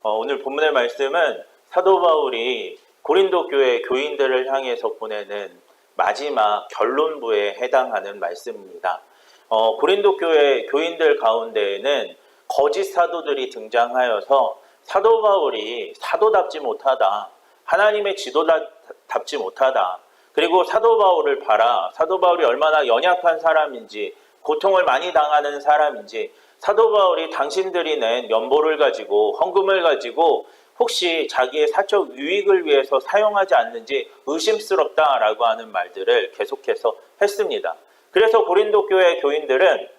오늘 본문의 말씀은 사도 바울이 고린도 교회 교인들을 향해서 보내는 마지막 결론부에 해당하는 말씀입니다. 고린도 교회 교인들 가운데에는 거짓 사도들이 등장하여서 사도 바울이 사도답지 못하다, 하나님의 지도답지 못하다, 그리고 사도 바울을 봐라, 사도 바울이 얼마나 연약한 사람인지, 고통을 많이 당하는 사람인지, 사도 바울이 당신들이 낸 연보를 가지고 헌금을 가지고 혹시 자기의 사적 유익을 위해서 사용하지 않는지 의심스럽다라고 하는 말들을 계속해서 했습니다. 그래서 고린도 교회 교인들은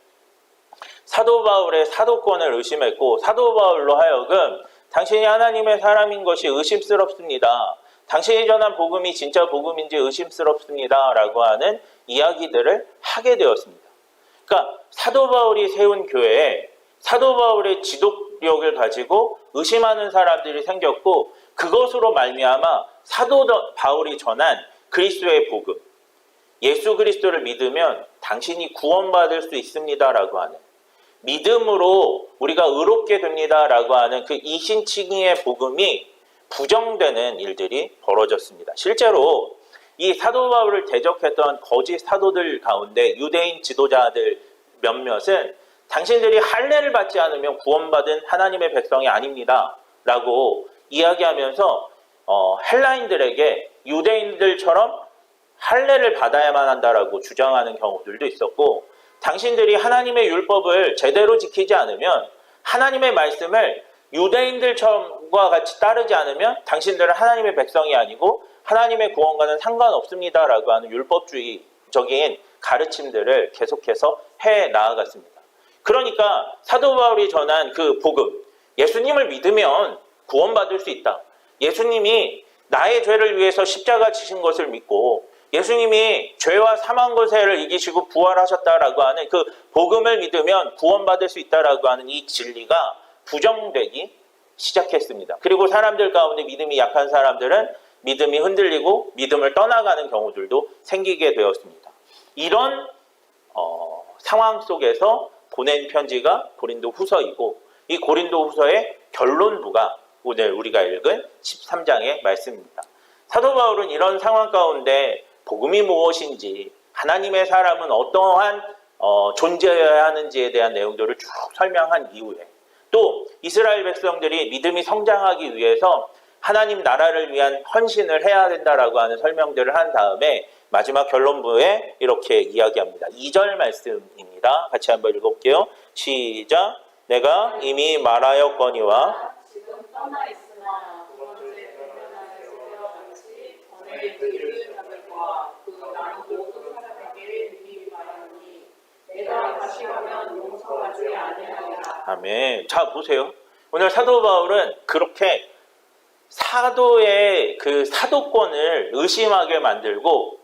사도 바울의 사도권을 의심했고, 사도 바울로 하여금 당신이 하나님의 사람인 것이 의심스럽습니다, 당신이 전한 복음이 진짜 복음인지 의심스럽습니다 라고 하는 이야기들을 하게 되었습니다. 그러니까 사도 바울이 세운 교회에 사도 바울의 지도력을 가지고 의심하는 사람들이 생겼고, 그것으로 말미암아 사도 바울이 전한 그리스도의 복음, 예수 그리스도를 믿으면 당신이 구원받을 수 있습니다라고 하는, 믿음으로 우리가 의롭게 됩니다라고 하는 그 이신칭의의 복음이 부정되는 일들이 벌어졌습니다. 실제로 이 사도 바울을 대적했던 거짓 사도들 가운데 유대인 지도자들 몇몇은 당신들이 할례를 받지 않으면 구원받은 하나님의 백성이 아닙니다 라고 이야기하면서 헬라인들에게 유대인들처럼 할례를 받아야만 한다라고 주장하는 경우들도 있었고, 당신들이 하나님의 율법을 제대로 지키지 않으면, 하나님의 말씀을 유대인들과 같이 따르지 않으면 당신들은 하나님의 백성이 아니고 하나님의 구원과는 상관없습니다라고 하는 율법주의적인 가르침들을 계속해서 해 나아갔습니다. 그러니까 사도 바울이 전한 그 복음, 예수님을 믿으면 구원받을 수 있다, 예수님이 나의 죄를 위해서 십자가 지신 것을 믿고 예수님이 죄와 사망 권세를 이기시고 부활하셨다라고 하는 그 복음을 믿으면 구원받을 수 있다라고 하는 이 진리가 부정되기 시작했습니다. 그리고 사람들 가운데 믿음이 약한 사람들은 믿음이 흔들리고 믿음을 떠나가는 경우들도 생기게 되었습니다. 이런 상황 속에서 보낸 편지가 고린도 후서이고, 이 고린도 후서의 결론부가 오늘 우리가 읽은 13장의 말씀입니다. 사도 바울은 이런 상황 가운데 복음이 무엇인지, 하나님의 사람은 어떠한 존재여야 하는지에 대한 내용들을 쭉 설명한 이후에, 또 이스라엘 백성들이 믿음이 성장하기 위해서 하나님 나라를 위한 헌신을 해야 된다라고 하는 설명들을 한 다음에 마지막 결론부에 이렇게 이야기합니다. 2절 말씀입니다. 같이 한번 읽어볼게요. 시작. 내가 이미 말하였거니와 지금 떠나 있으나 두 번째 변변하여 세대와 같이 전에 그 자들과 그 나는 모든 사람에게 미리 말하노니 내가 다시 가면 용서하지 아니하리라. 아멘. 자, 보세요. 오늘 사도 바울은 그렇게 사도의 그 사도권을 의심하게 만들고,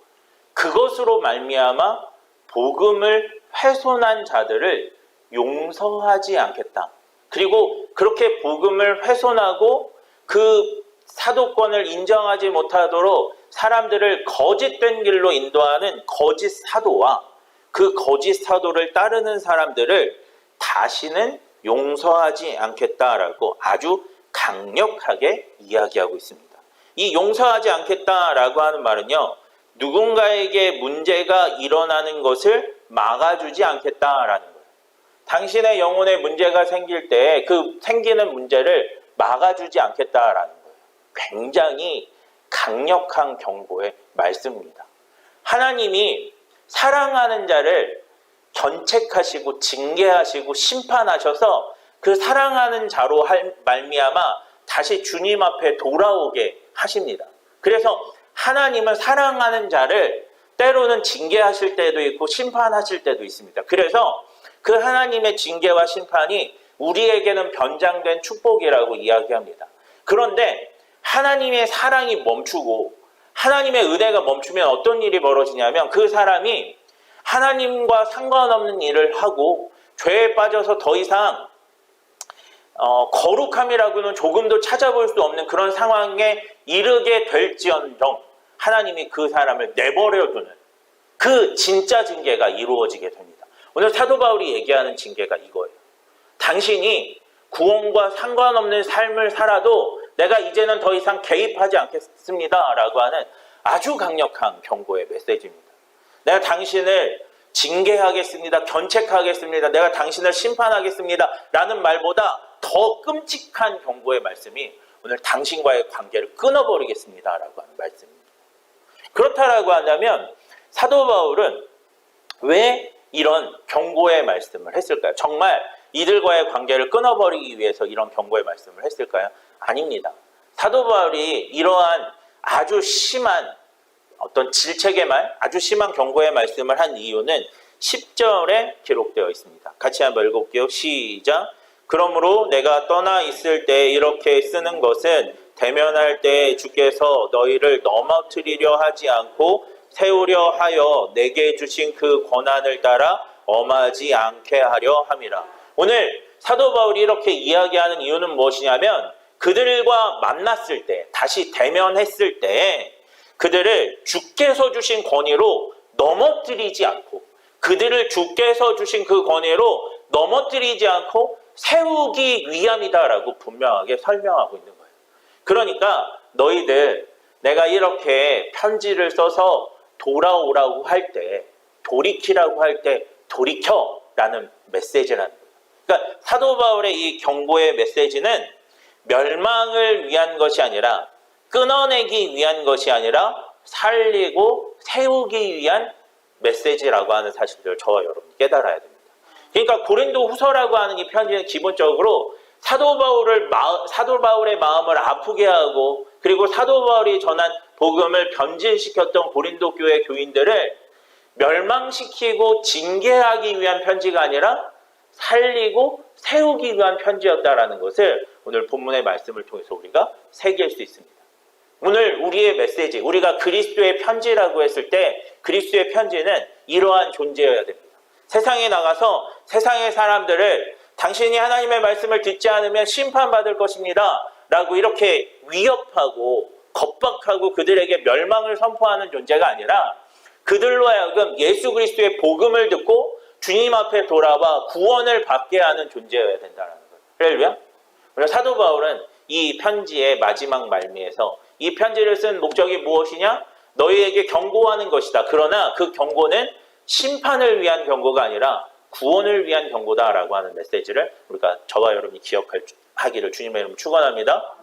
그것으로 말미암아 복음을 훼손한 자들을 용서하지 않겠다, 그리고 그렇게 복음을 훼손하고 그 사도권을 인정하지 못하도록 사람들을 거짓된 길로 인도하는 거짓 사도와 그 거짓 사도를 따르는 사람들을 다시는 용서하지 않겠다라고 아주 강력하게 이야기하고 있습니다. 이 용서하지 않겠다라고 하는 말은요, 누군가에게 문제가 일어나는 것을 막아주지 않겠다라는 거예요. 당신의 영혼에 문제가 생길 때 그 생기는 문제를 막아주지 않겠다라는 거예요. 굉장히 강력한 경고의 말씀입니다. 하나님이 사랑하는 자를 견책하시고 징계하시고 심판하셔서 그 사랑하는 자로 말미암아 다시 주님 앞에 돌아오게 하십니다. 그래서 하나님은 사랑하는 자를 때로는 징계하실 때도 있고 심판하실 때도 있습니다. 그래서 그 하나님의 징계와 심판이 우리에게는 변장된 축복이라고 이야기합니다. 그런데 하나님의 사랑이 멈추고 하나님의 은혜가 멈추면 어떤 일이 벌어지냐면, 그 사람이 하나님과 상관없는 일을 하고 죄에 빠져서 더 이상 거룩함이라고는 조금도 찾아볼 수 없는 그런 상황에 이르게 될지언정 하나님이 그 사람을 내버려두는 그 진짜 징계가 이루어지게 됩니다. 오늘 사도 바울이 얘기하는 징계가 이거예요. 당신이 구원과 상관없는 삶을 살아도 내가 이제는 더 이상 개입하지 않겠습니다 라고 하는 아주 강력한 경고의 메시지입니다. 내가 당신을 징계하겠습니다. 견책하겠습니다. 내가 당신을 심판하겠습니다 라는 말보다 더 끔찍한 경고의 말씀이 오늘 당신과의 관계를 끊어버리겠습니다 라고 하는 말씀입니다. 그렇다라고 한다면 사도 바울은 왜 이런 경고의 말씀을 했을까요? 정말 이들과의 관계를 끊어버리기 위해서 이런 경고의 말씀을 했을까요? 아닙니다. 사도 바울이 이러한 아주 심한 어떤 질책의 말, 아주 심한 경고의 말씀을 한 이유는 10절에 기록되어 있습니다. 같이 한번 읽어볼게요. 시작. 그러므로 내가 떠나 있을 때 이렇게 쓰는 것은 대면할 때 주께서 너희를 넘어뜨리려 하지 않고 세우려 하여 내게 주신 그 권한을 따라 엄하지 않게 하려 함이라. 오늘 사도 바울이 이렇게 이야기하는 이유는 무엇이냐면 그들과 만났을 때, 다시 대면했을 때 그들을 주께서 주신 권위로 넘어뜨리지 않고, 그들을 주께서 주신 그 권위로 넘어뜨리지 않고 세우기 위함이다라고 분명하게 설명하고 있는 거예요. 그러니까 너희들 내가 이렇게 편지를 써서 돌아오라고 할 때, 돌이키라고 할 때 돌이켜라는 메시지라는 거예요. 그러니까 사도 바울의 이 경고의 메시지는 멸망을 위한 것이 아니라, 끊어내기 위한 것이 아니라 살리고 세우기 위한 메시지라고 하는 사실들을 저와 여러분이 깨달아야 됩니다. 그러니까 고린도 후서라고 하는 이 편지는 기본적으로 사도 바울의 마음을 아프게 하고, 그리고 사도 바울이 전한 복음을 변질시켰던 고린도 교회 교인들을 멸망시키고 징계하기 위한 편지가 아니라 살리고 세우기 위한 편지였다라는 것을 오늘 본문의 말씀을 통해서 우리가 새길 수 있습니다. 오늘 우리의 메시지, 우리가 그리스도의 편지라고 했을 때 그리스도의 편지는 이러한 존재여야 됩니다. 세상에 나가서 세상의 사람들을 당신이 하나님의 말씀을 듣지 않으면 심판받을 것입니다 라고 이렇게 위협하고 겁박하고 그들에게 멸망을 선포하는 존재가 아니라 그들로 하여금 예수 그리스도의 복음을 듣고 주님 앞에 돌아와 구원을 받게 하는 존재여야 된다는 거예요. 할렐루야. 오늘 사도 바울은 이 편지의 마지막 말미에서 이 편지를 쓴 목적이 무엇이냐? 너희에게 경고하는 것이다. 그러나 그 경고는 심판을 위한 경고가 아니라 구원을 위한 경고다라고 하는 메시지를 우리가 저와 여러분이 기억하기를 주님의 이름으로 축원합니다.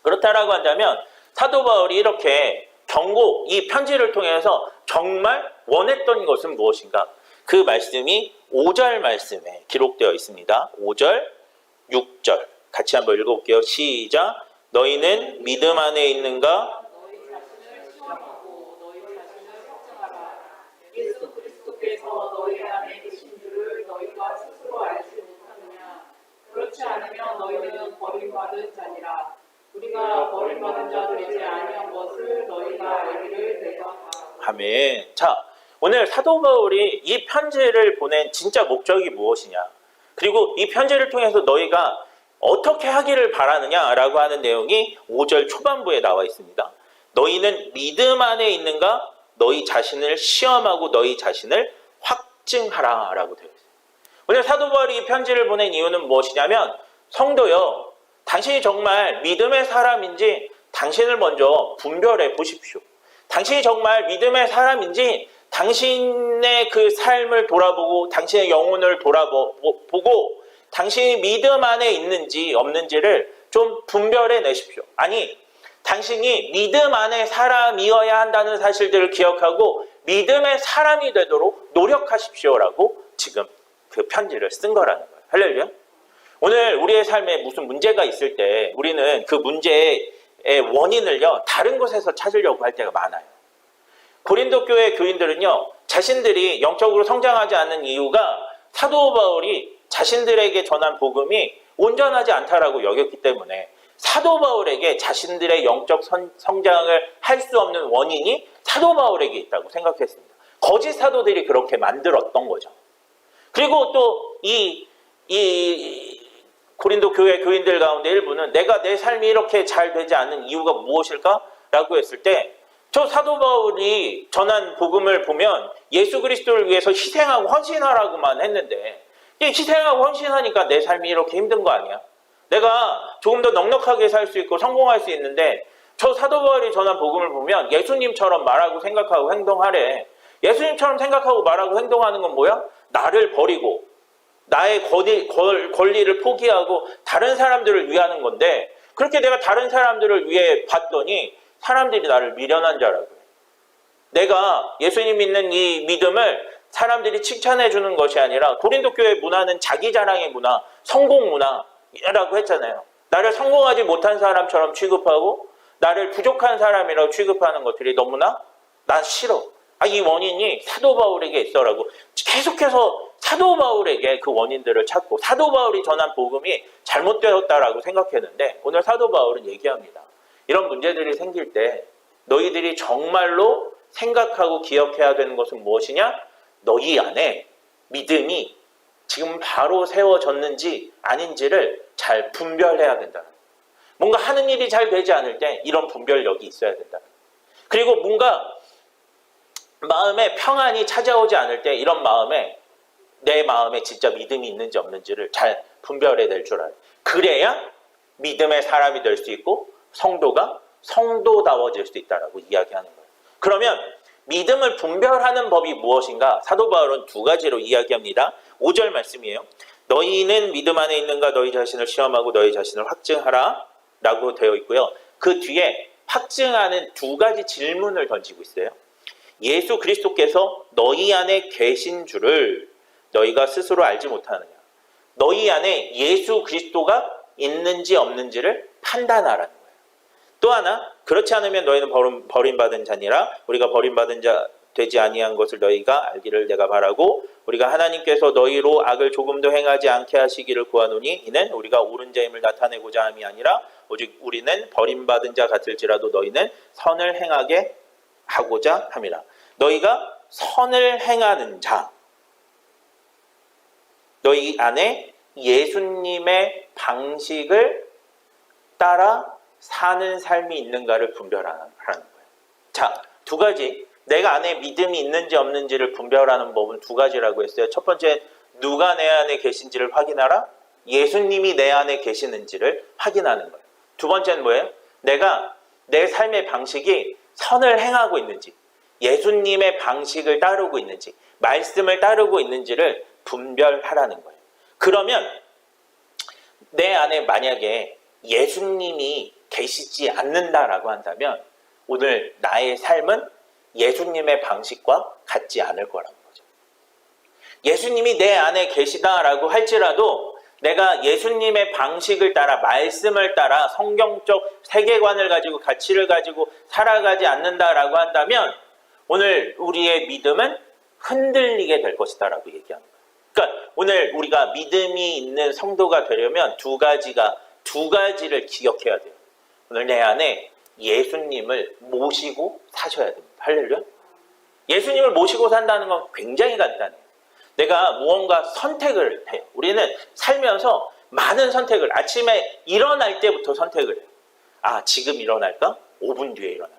그렇다라고 한다면 사도 바울이 이렇게 경고, 이 편지를 통해서 정말 원했던 것은 무엇인가? 그 말씀이 5절 말씀에 기록되어 있습니다. 5절, 6절 같이 한번 읽어볼게요. 시작. 너희는 믿음 안에 있는가? 너희 자신을 시험하고 너희 자신을 확증하라. 예수 그리스도께서 너희 안에 계신 줄을 너희가 스스로 알지 못하느냐? 그렇지 않으면 너희는 버림받은 자니라. 우리가 버림받은 자 되지 아니한 것을 너희가 알기를 내가 바라고. 아멘. 자, 오늘 사도 바울이 이 편지를 보낸 진짜 목적이 무엇이냐? 그리고 이 편지를 통해서 너희가 어떻게 하기를 바라느냐라고 하는 내용이 5절 초반부에 나와 있습니다. 너희는 믿음 안에 있는가? 너희 자신을 시험하고 너희 자신을 확증하라라고 되어 있어요. 오늘 사도 바울이 이 편지를 보낸 이유는 무엇이냐면 성도여, 당신이 정말 믿음의 사람인지 당신을 먼저 분별해 보십시오. 당신이 정말 믿음의 사람인지 당신의 그 삶을 돌아보고 당신의 영혼을 돌아보고 당신이 믿음 안에 있는지 없는지를 좀 분별해 내십시오. 아니, 당신이 믿음 안에 사람이어야 한다는 사실들을 기억하고 믿음의 사람이 되도록 노력하십시오라고 지금 그 편지를 쓴 거라는 거예요. 할렐루야. 오늘 우리의 삶에 무슨 문제가 있을 때 우리는 그 문제의 원인을요 다른 곳에서 찾으려고 할 때가 많아요. 고린도 교회 교인들은요 자신들이 영적으로 성장하지 않는 이유가 사도 바울이 자신들에게 전한 복음이 온전하지 않다라고 여겼기 때문에 사도 바울에게 자신들의 영적 성장을 할 수 없는 원인이 사도 바울에게 있다고 생각했습니다. 거짓 사도들이 그렇게 만들었던 거죠. 그리고 또 이 고린도 교회 교인들 가운데 일부는 내가 내 삶이 이렇게 잘 되지 않는 이유가 무엇일까? 라고 했을 때 저 사도 바울이 전한 복음을 보면 예수 그리스도를 위해서 희생하고 헌신하라고만 했는데 희생하고 헌신하니까 내 삶이 이렇게 힘든 거 아니야? 내가 조금 더 넉넉하게 살 수 있고 성공할 수 있는데 저 사도 바울이 전한 복음을 보면 예수님처럼 말하고 생각하고 행동하래. 예수님처럼 생각하고 말하고 행동하는 건 뭐야? 나를 버리고 나의 권리를 포기하고 다른 사람들을 위하는 건데 그렇게 내가 다른 사람들을 위해 봤더니 사람들이 나를 미련한 자라고요. 내가 예수님 믿는 이 믿음을 사람들이 칭찬해 주는 것이 아니라 고린도 교회 문화는 자기 자랑의 문화, 성공 문화라고 했잖아요. 나를 성공하지 못한 사람처럼 취급하고 나를 부족한 사람이라고 취급하는 것들이 너무나 난 싫어. 이 원인이 사도 바울에게 있어라고 계속해서 사도 바울에게 그 원인들을 찾고 사도 바울이 전한 복음이 잘못되었다라고 생각했는데 오늘 사도 바울은 얘기합니다. 이런 문제들이 생길 때 너희들이 정말로 생각하고 기억해야 되는 것은 무엇이냐? 너희 안에 믿음이 지금 바로 세워졌는지 아닌지를 잘 분별해야 된다. 뭔가 하는 일이 잘 되지 않을 때 이런 분별력이 있어야 된다. 그리고 뭔가 마음에 평안이 찾아오지 않을 때 이런 내 마음에 진짜 믿음이 있는지 없는지를 잘 분별해낼 줄 알아요. 그래야 믿음의 사람이 될 수 있고 성도가 성도다워질 수 있다라고 이야기하는 거예요. 그러면 믿음을 분별하는 법이 무엇인가? 사도 바울은 두 가지로 이야기합니다. 5절 말씀이에요. 너희는 믿음 안에 있는가 너희 자신을 시험하고 너희 자신을 확증하라 라고 되어 있고요. 그 뒤에 확증하는 두 가지 질문을 던지고 있어요. 예수 그리스도께서 너희 안에 계신 줄을 너희가 스스로 알지 못하느냐. 너희 안에 예수 그리스도가 있는지 없는지를 판단하라는 거예요. 또 하나 그렇지 않으면 너희는 버림받은 자니라. 우리가 버림받은 자 되지 아니한 것을 너희가 알기를 내가 바라고 우리가 하나님께서 너희로 악을 조금도 행하지 않게 하시기를 구하노니 이는 우리가 옳은 자임을 나타내고자 함이 아니라 오직 우리는 버림받은 자 같을지라도 너희는 선을 행하게 하고자 함이라. 너희가 선을 행하는 자, 너희 안에 예수님의 방식을 따라 사는 삶이 있는가를 분별하는 거예요. 자, 두 가지. 내가 안에 믿음이 있는지 없는지를 분별하는 법은 두 가지라고 했어요. 첫 번째, 누가 내 안에 계신지를 확인하라. 예수님이 내 안에 계시는지를 확인하는 거예요. 두 번째는 뭐예요? 내가 내 삶의 방식이 선을 행하고 있는지, 예수님의 방식을 따르고 있는지, 말씀을 따르고 있는지를 분별하라는 거예요. 그러면 내 안에 만약에 예수님이 계시지 않는다라고 한다면 오늘 나의 삶은 예수님의 방식과 같지 않을 거라는 거죠. 예수님이 내 안에 계시다라고 할지라도 내가 예수님의 방식을 따라 말씀을 따라 성경적 세계관을 가지고 가치를 가지고 살아가지 않는다라고 한다면 오늘 우리의 믿음은 흔들리게 될 것이다라고 얘기하는 거예요. 그러니까 오늘 우리가 믿음이 있는 성도가 되려면 두 가지를 기억해야 돼요. 오늘 내 안에 예수님을 모시고 사셔야 됩니다. 할렐루야. 예수님을 모시고 산다는 건 굉장히 간단해요. 내가 무언가 선택을 해요. 우리는 살면서 많은 선택을 아침에 일어날 때부터 선택을 해요. 지금 일어날까? 5분 뒤에 일어날까?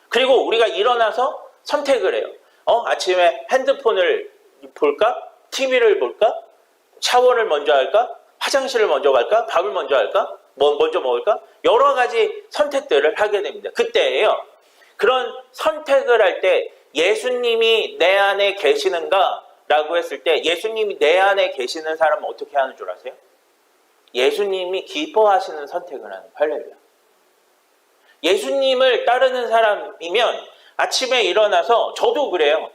그리고 우리가 일어나서 선택을 해요. 아침에 핸드폰을 볼까? TV를 볼까? 샤워를 먼저 할까? 화장실을 먼저 갈까? 밥을 먼저 할까? 먼저 먹을까? 여러 가지 선택들을 하게 됩니다. 그때예요. 그런 선택을 할 때 예수님이 내 안에 계시는가? 라고 했을 때 예수님이 내 안에 계시는 사람은 어떻게 하는 줄 아세요? 예수님이 기뻐하시는 선택을 하는 거예요. 할렐루야. 예수님을 따르는 사람이면 아침에 일어나서 저도 그래요.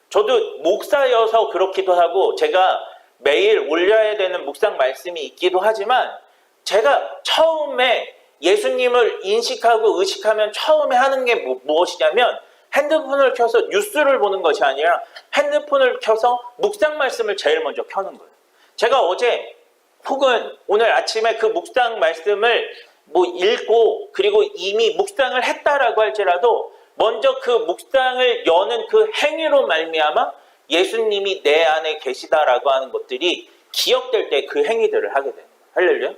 저도 목사여서 그렇기도 하고 제가 매일 올려야 되는 묵상 말씀이 있기도 하지만 제가 처음에 예수님을 인식하고 의식하면 처음에 하는 게 무엇이냐면 핸드폰을 켜서 뉴스를 보는 것이 아니라 핸드폰을 켜서 묵상 말씀을 제일 먼저 켜는 거예요. 제가 어제 혹은 오늘 아침에 그 묵상 말씀을 읽고 그리고 이미 묵상을 했다라고 할지라도 먼저 그 묵상을 여는 그 행위로 말미암아 예수님이 내 안에 계시다라고 하는 것들이 기억될 때 그 행위들을 하게 되는 거예요. 할렐루야.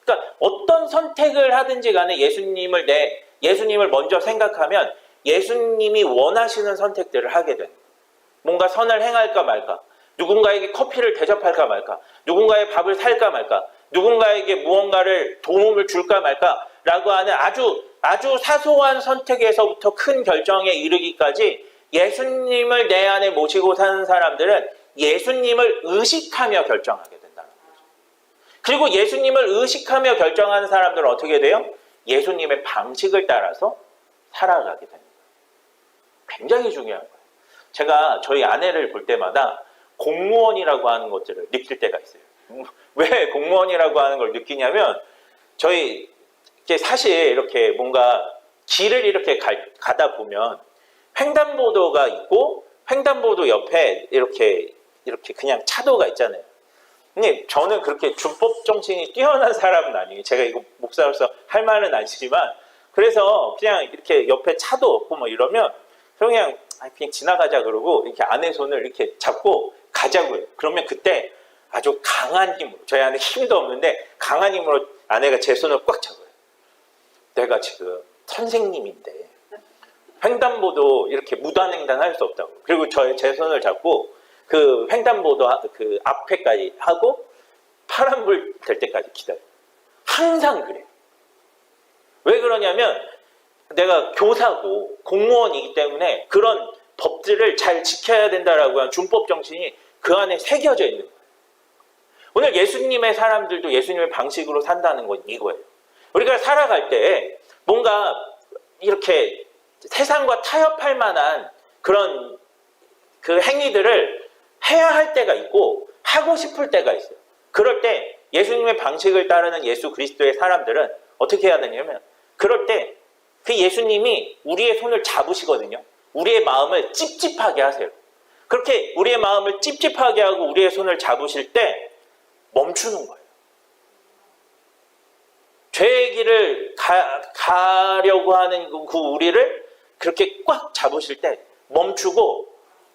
그러니까 어떤 선택을 하든지 간에 예수님을 먼저 생각하면 예수님이 원하시는 선택들을 하게 되는 거예요. 뭔가 선을 행할까 말까, 누군가에게 커피를 대접할까 말까, 누군가의 밥을 살까 말까, 누군가에게 무언가를 도움을 줄까 말까라고 하는 아주 사소한 선택에서부터 큰 결정에 이르기까지 예수님을 내 안에 모시고 사는 사람들은 예수님을 의식하며 결정하게 된다는 거죠. 그리고 예수님을 의식하며 결정하는 사람들은 어떻게 돼요? 예수님의 방식을 따라서 살아가게 됩니다. 굉장히 중요한 거예요. 제가 저희 아내를 볼 때마다 공무원이라고 하는 것들을 느낄 때가 있어요. 왜 공무원이라고 하는 걸 느끼냐면 저희 사실 이렇게 뭔가 길을 이렇게 가다 보면 횡단보도가 있고 횡단보도 옆에 이렇게 그냥 차도가 있잖아요. 근데 저는 그렇게 준법 정신이 뛰어난 사람은 아니에요. 제가 이거 목사로서 할 말은 아니지만 그래서 그냥 이렇게 옆에 차도 없고 뭐 이러면 그냥 지나가자 그러고 이렇게 아내 손을 이렇게 잡고 가자고요. 그러면 그때 아주 강한 힘으로 저희 안에 힘도 없는데 강한 힘으로 아내가 제 손을 꽉 잡아요. 내가 지금 선생님인데 횡단보도 이렇게 무단횡단할 수 없다고. 그리고 제 손을 잡고 그 횡단보도 그 앞에까지 하고 파란불 될 때까지 기다려요. 항상 그래요. 왜 그러냐면 내가 교사고 공무원이기 때문에 그런 법들을 잘 지켜야 된다라고 하는 준법 정신이 그 안에 새겨져 있는 거예요. 오늘 예수님의 사람들도 예수님의 방식으로 산다는 건 이거예요. 우리가 살아갈 때 뭔가 이렇게 세상과 타협할 만한 그런 그 행위들을 해야 할 때가 있고 하고 싶을 때가 있어요. 그럴 때 예수님의 방식을 따르는 예수 그리스도의 사람들은 어떻게 해야 되냐면 그럴 때 그 예수님이 우리의 손을 잡으시거든요. 우리의 마음을 찝찝하게 하세요. 그렇게 우리의 마음을 찝찝하게 하고 우리의 손을 잡으실 때 멈추는 거예요. 죄의 길을 가려고 하는 그 우리를 그렇게 꽉 잡으실 때 멈추고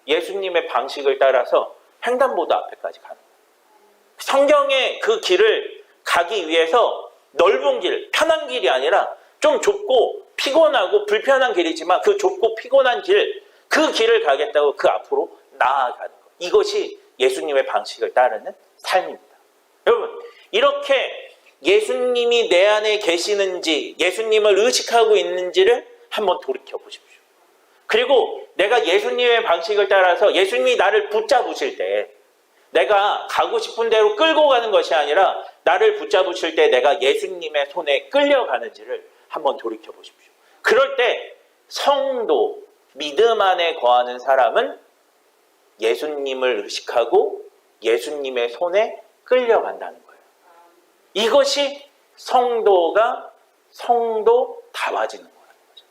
예수님의 방식을 따라서 횡단보도 앞에까지 가는 거예요. 성경의 그 길을 가기 위해서 넓은 길, 편한 길이 아니라 좀 좁고 피곤하고 불편한 길이지만 그 좁고 피곤한 길, 그 길을 가겠다고 그 앞으로 나아가는 것. 이것이 예수님의 방식을 따르는 삶입니다. 여러분, 이렇게 예수님이 내 안에 계시는지, 예수님을 의식하고 있는지를 한번 돌이켜 보십시오. 그리고 내가 예수님의 방식을 따라서 예수님이 나를 붙잡으실 때 내가 가고 싶은 대로 끌고 가는 것이 아니라 나를 붙잡으실 때 내가 예수님의 손에 끌려가는지를 한번 돌이켜 보십시오. 그럴 때 성도, 믿음 안에 거하는 사람은 예수님을 의식하고 예수님의 손에 끌려간다는 거예요. 이것이 성도다워지는 거라는 거죠.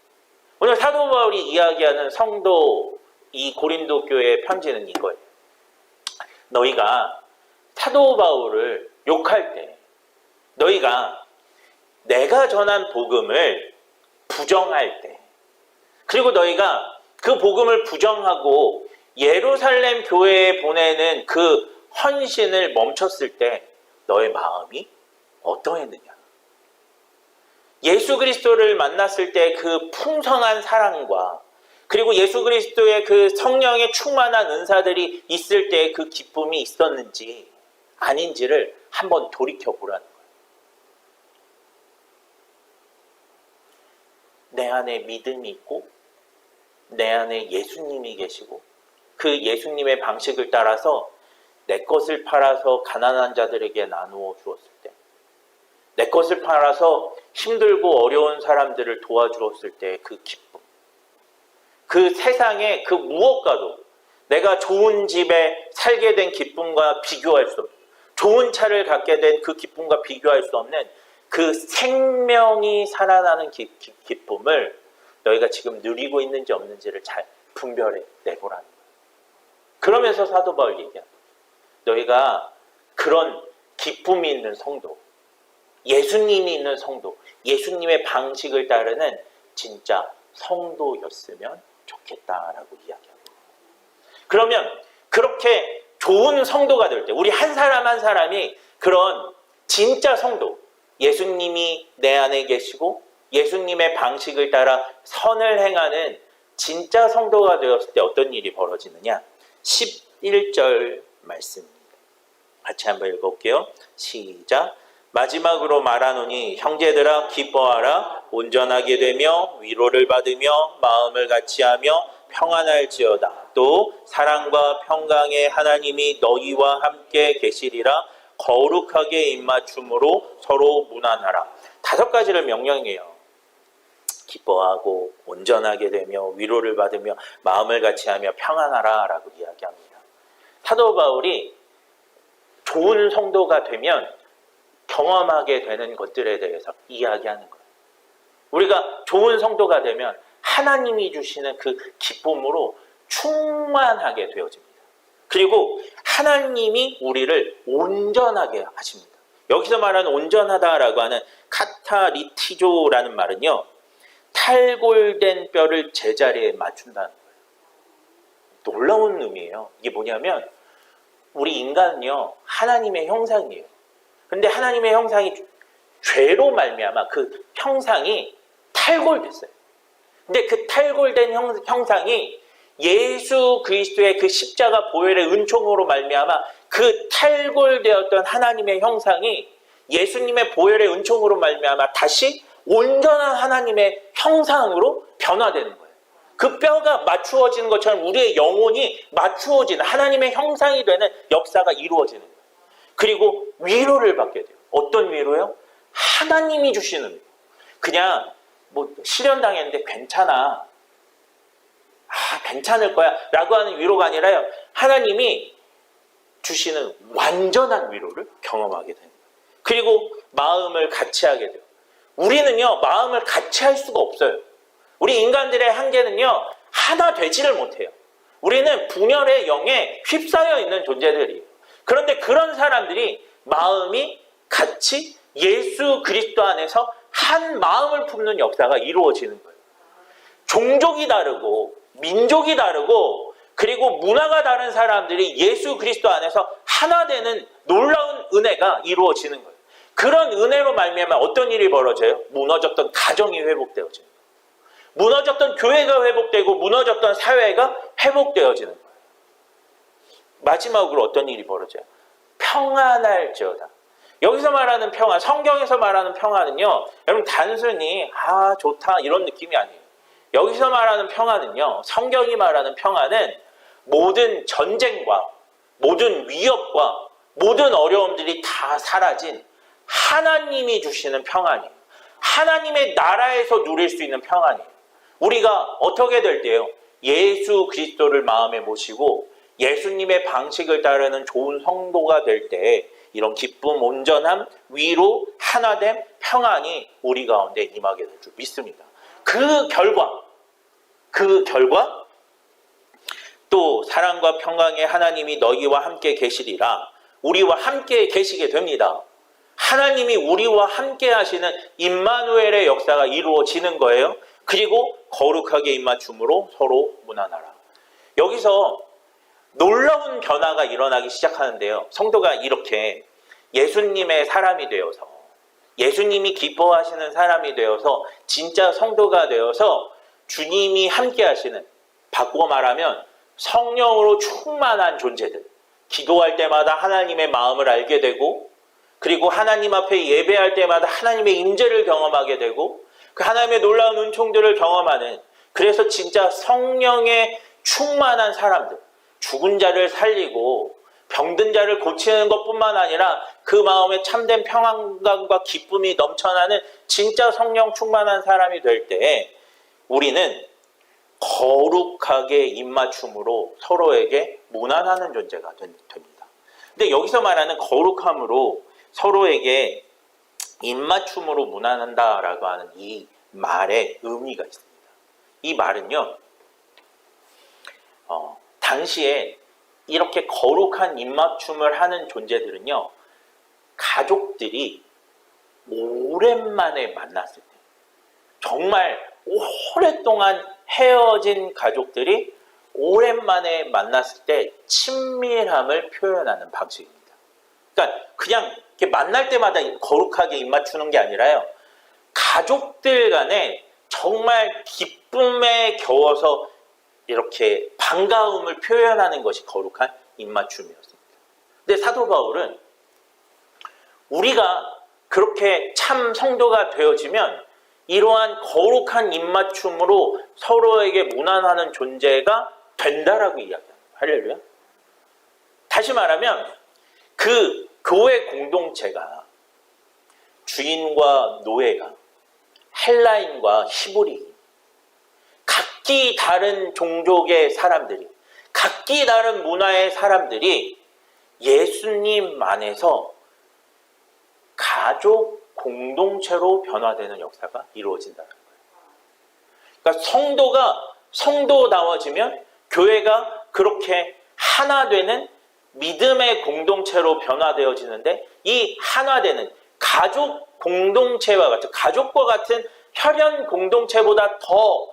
오늘 사도 바울이 이야기하는 성도 이 고린도 교회의 편지는 이거예요. 너희가 사도 바울을 욕할 때 너희가 내가 전한 복음을 부정할 때 그리고 너희가 그 복음을 부정하고 예루살렘 교회에 보내는 그 헌신을 멈췄을 때 너의 마음이 어떠했느냐? 예수 그리스도를 만났을 때 그 풍성한 사랑과 그리고 예수 그리스도의 그 성령의 충만한 은사들이 있을 때 그 기쁨이 있었는지 아닌지를 한번 돌이켜 보라는 거예요. 내 안에 믿음이 있고 내 안에 예수님이 계시고 그 예수님의 방식을 따라서 내 것을 팔아서 가난한 자들에게 나누어 주었을 때 내 것을 팔아서 힘들고 어려운 사람들을 도와주었을 때 그 기쁨 그 세상의 그 무엇과도 내가 좋은 집에 살게 된 기쁨과 비교할 수 없는 좋은 차를 갖게 된 그 기쁨과 비교할 수 없는 그 생명이 살아나는 기쁨을 너희가 지금 누리고 있는지 없는지를 잘 분별해 내보라는 거예요. 그러면서 사도 바울 얘기합니다. 너희가 그런 기쁨이 있는 성도, 예수님이 있는 성도, 예수님의 방식을 따르는 진짜 성도였으면 좋겠다라고 이야기합니다. 그러면 그렇게 좋은 성도가 될 때 우리 한 사람 한 사람이 그런 진짜 성도, 예수님이 내 안에 계시고 예수님의 방식을 따라 선을 행하는 진짜 성도가 되었을 때 어떤 일이 벌어지느냐? 11절 말씀입니다. 같이 한번 읽어볼게요. 시작. 마지막으로 말하노니 형제들아 기뻐하라. 온전하게 되며 위로를 받으며 마음을 같이하며 평안할지어다. 또 사랑과 평강의 하나님이 너희와 함께 계시리라. 거룩하게 입맞춤으로 서로 무난하라. 5가지를 명령해요. 기뻐하고 온전하게 되며 위로를 받으며 마음을 같이하며 평안하라 라고 이야기합니다. 사도 바울이 좋은 성도가 되면 경험하게 되는 것들에 대해서 이야기하는 거예요. 우리가 좋은 성도가 되면 하나님이 주시는 그 기쁨으로 충만하게 되어집니다. 그리고 하나님이 우리를 온전하게 하십니다. 여기서 말하는 온전하다라고 하는 카타리티조라는 말은요, 탈골된 뼈를 제자리에 맞춘다는 거예요. 놀라운 의미예요. 이게 뭐냐면 우리 인간은요, 하나님의 형상이에요. 근데 하나님의 형상이 죄로 말미암아 그 형상이 탈골됐어요. 근데 그 탈골된 형상이 예수 그리스도의 그 십자가 보혈의 은총으로 말미암아 그 탈골되었던 하나님의 형상이 예수님의 보혈의 은총으로 말미암아 다시 온전한 하나님의 형상으로 변화되는 거예요. 그 뼈가 맞추어지는 것처럼 우리의 영혼이 맞추어지는 하나님의 형상이 되는 역사가 이루어지는 거예요. 그리고 위로를 받게 돼요. 어떤 위로요? 하나님이 주시는 위로. 그냥 뭐 실현당했는데 괜찮아. 괜찮을 거야 라고 하는 위로가 아니라요. 하나님이 주시는 완전한 위로를 경험하게 됩니다. 그리고 마음을 같이하게 돼요. 우리는요, 마음을 같이할 수가 없어요. 우리 인간들의 한계는요, 하나 되지를 못해요. 우리는 분열의 영에 휩싸여 있는 존재들이에요. 그런데 그런 사람들이 마음이 같이 예수 그리스도 안에서 한 마음을 품는 역사가 이루어지는 거예요. 종족이 다르고 민족이 다르고 그리고 문화가 다른 사람들이 예수 그리스도 안에서 하나 되는 놀라운 은혜가 이루어지는 거예요. 그런 은혜로 말미암아 어떤 일이 벌어져요? 무너졌던 가정이 회복되어지는 거예요. 무너졌던 교회가 회복되고 무너졌던 사회가 회복되어지는 거예요. 마지막으로 어떤 일이 벌어져요? 평안할지어다. 여기서 말하는 평안, 성경에서 말하는 평안은요, 여러분 단순히 좋다 이런 느낌이 아니에요. 여기서 말하는 평안은요, 성경이 말하는 평안은 모든 전쟁과 모든 위협과 모든 어려움들이 다 사라진 하나님이 주시는 평안이에요. 하나님의 나라에서 누릴 수 있는 평안이에요. 우리가 어떻게 될 때요? 예수 그리스도를 마음에 모시고 예수님의 방식을 따르는 좋은 성도가 될 때 이런 기쁨, 온전함, 위로, 하나됨, 평안이 우리 가운데 임하게 될 줄 믿습니다. 그 결과 또 사랑과 평강의 하나님이 너희와 함께 계시리라. 우리와 함께 계시게 됩니다. 하나님이 우리와 함께 하시는 임마누엘의 역사가 이루어지는 거예요. 그리고 거룩하게 입맞춤으로 서로 무난하라. 여기서 놀라운 변화가 일어나기 시작하는데요. 성도가 이렇게 예수님의 사람이 되어서 예수님이 기뻐하시는 사람이 되어서 진짜 성도가 되어서 주님이 함께 하시는, 바꾸어 말하면 성령으로 충만한 존재들, 기도할 때마다 하나님의 마음을 알게 되고 그리고 하나님 앞에 예배할 때마다 하나님의 임재를 경험하게 되고 그 하나님의 놀라운 은총들을 경험하는, 그래서 진짜 성령에 충만한 사람들, 죽은 자를 살리고 병든 자를 고치는 것뿐만 아니라 그 마음에 참된 평안감과 기쁨이 넘쳐나는 진짜 성령 충만한 사람이 될 때 우리는 거룩하게 입맞춤으로 서로에게 무난하는 존재가 됩니다. 근데 여기서 말하는 거룩함으로 서로에게 입맞춤으로 무난한다라고 하는 이 말에 의미가 있습니다. 이 말은요, 당시에 이렇게 거룩한 입맞춤을 하는 존재들은요, 가족들이 오랜만에 만났을 때, 정말 오랫동안 헤어진 가족들이 오랜만에 만났을 때 친밀함을 표현하는 방식입니다. 그러니까 그냥 이렇게 만날 때마다 거룩하게 입맞추는 게 아니라요, 가족들 간에 정말 기쁨에 겨워서 이렇게 반가움을 표현하는 것이 거룩한 입맞춤이었습니다. 근데 사도 바울은 우리가 그렇게 참 성도가 되어지면 이러한 거룩한 입맞춤으로 서로에게 무난하는 존재가 된다라고 이야기합니다. 할렐루야. 다시 말하면 그 교회 공동체가 주인과 노예가 헬라인과 히브리인 각기 다른 종족의 사람들이 각기 다른 문화의 사람들이 예수님 안에서 가족 공동체로 변화되는 역사가 이루어진다는 거예요. 그러니까 성도가 성도다워지면 교회가 그렇게 하나 되는 믿음의 공동체로 변화되어지는데 이 하나 되는 가족 공동체와 같은 가족과 같은 혈연 공동체보다 더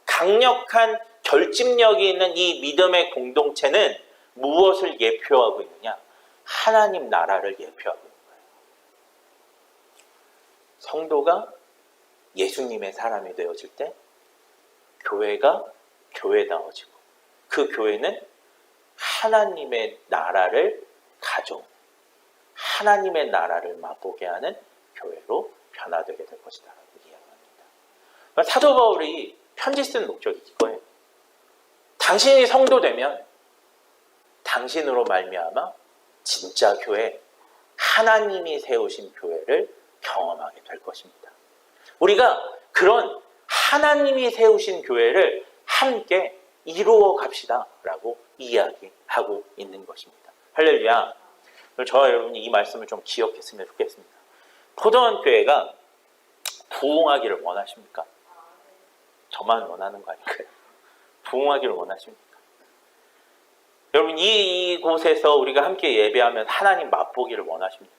강력한 결집력이 있는 이 믿음의 공동체는 무엇을 예표하고 있느냐? 하나님 나라를 예표하고 있는 거예요. 성도가 예수님의 사람이 되어질 때 교회가 교회다워지고 그 교회는 하나님의 나라를 가져온 하나님의 나라를 맛보게 하는 교회로 변화되게 될 것이다 라고 이야기합니다. 그러니까 사도 바울이 편지 쓴 목적이 이거예요. 당신이 성도되면 당신으로 말미암아 진짜 교회, 하나님이 세우신 교회를 경험하게 될 것입니다. 우리가 그런 하나님이 세우신 교회를 함께 이루어 갑시다 라고 이야기하고 있는 것입니다. 할렐루야. 저와 여러분이 이 말씀을 좀 기억했으면 좋겠습니다. 포도원 교회가 부흥하기를 원하십니까? 저만 원하는 거 아닐까요? 부흥하기를 원하십니까? 여러분 이곳에서 우리가 함께 예배하면 하나님 맛보기를 원하십니까?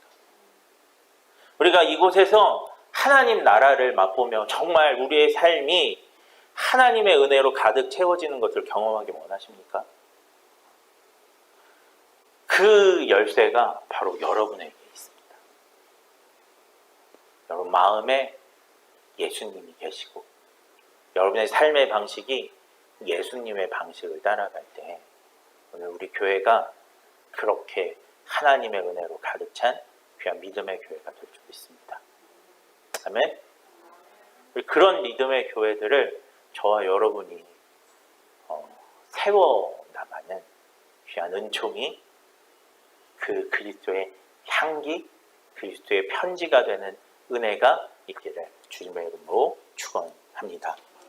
우리가 이곳에서 하나님 나라를 맛보며 정말 우리의 삶이 하나님의 은혜로 가득 채워지는 것을 경험하기 원하십니까? 그 열쇠가 바로 여러분에게 있습니다. 여러분 마음에 예수님이 계시고 여러분의 삶의 방식이 예수님의 방식을 따라갈 때 오늘 우리 교회가 그렇게 하나님의 은혜로 가득 찬 귀한 믿음의 교회가 될 줄 믿습니다. 아멘. 그런 믿음의 교회들을 저와 여러분이 세워 나가는 귀한 은총이 그 그리스도의 향기, 그리스도의 편지가 되는 은혜가 있기를 주님의 이름으로 축원합니다.